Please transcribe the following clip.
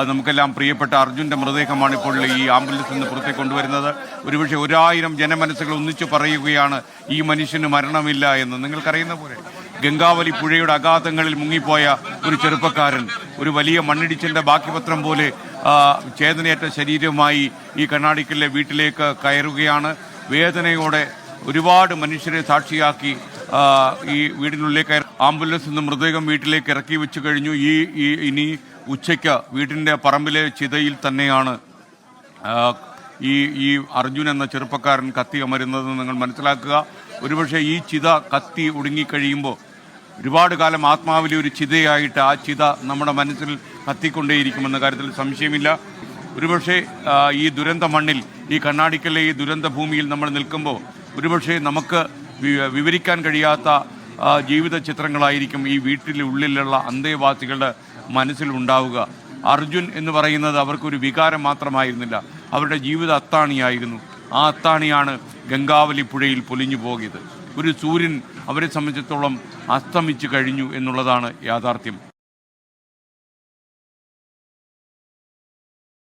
നമുക്കെല്ലാം പ്രിയപ്പെട്ട അർജുൻ്റെ മൃതദേഹമാണ് ഇപ്പോൾ ഈ ആംബുലൻസിൽ നിന്ന് പുറത്തേക്ക് കൊണ്ടുവരുന്നത്. ഒരുപക്ഷെ 1000 ജനമനസ്സുകൾ ഒന്നിച്ചു പറയുകയാണ് ഈ മനുഷ്യന് മരണമില്ല എന്ന്. നിങ്ങൾക്കറിയുന്ന പോലെ ഗംഗാവലി പുഴയുടെ അഗാധങ്ങളിൽ മുങ്ങിപ്പോയ ഒരു ചെറുപ്പക്കാരൻ ഒരു വലിയ മണ്ണിടിച്ചിലിന്റെ ബാക്കിപത്രം പോലെ ചേതനയേറ്റ ശരീരവുമായി ഈ കണ്ണാടിക്കലിലെ വീട്ടിലേക്ക് കയറുകയാണ്. വേദനയോടെ ഒരുപാട് മനുഷ്യരെ സാക്ഷിയാക്കി ഈ വീടിനുള്ളിലേക്ക് ആംബുലൻസ് നിന്ന് മൃതദേഹം വീട്ടിലേക്ക് ഇറക്കി വെച്ചു കഴിഞ്ഞു. ഇനി ഉച്ചയ്ക്ക് വീടിന്റെ പറമ്പിലെ ചിതയിൽ തന്നെയാണ് ഈ അർജുൻ എന്ന ചെറുപ്പക്കാരൻ കത്തി അമരുന്നതെന്ന് നിങ്ങൾ മനസ്സിലാക്കുക. ഒരുപക്ഷെ ഈ ചിത കത്തി ഒടുങ്ങിക്കഴിയുമ്പോൾ ഒരുപാട് കാലം ആത്മാവിലെ ഒരു ചിതയായിട്ട് ആ ചിത നമ്മുടെ മനസ്സിൽ കത്തിക്കൊണ്ടേയിരിക്കുമെന്ന കാര്യത്തിൽ സംശയമില്ല. ഒരുപക്ഷെ ഈ ദുരന്ത മണ്ണിൽ, ഈ കണ്ണാടിക്കലെ ഈ ദുരന്ത ഭൂമിയിൽ നമ്മൾ നിൽക്കുമ്പോൾ ഒരുപക്ഷെ നമുക്ക് വിവരിക്കാൻ കഴിയാത്ത ജീവിത ചിത്രങ്ങളായിരിക്കും ഈ വീട്ടിലുള്ളിലുള്ള അന്തേവാസികളുടെ മനസ്സിലുണ്ടാവുക. അർജുൻ എന്ന് പറയുന്നത് അവർക്കൊരു വികാരം മാത്രമായിരുന്നില്ല, അവരുടെ ജീവിത അത്താണിയായിരുന്നു. ആ അത്താണിയാണ് ഗംഗാവലി പുഴയിൽ പൊലിഞ്ഞു പോകിയത്. ഒരു സൂര്യൻ അവരെ സംബന്ധിച്ചിടത്തോളം അസ്തമിച്ചു കഴിഞ്ഞു എന്നുള്ളതാണ് യാഥാർത്ഥ്യം.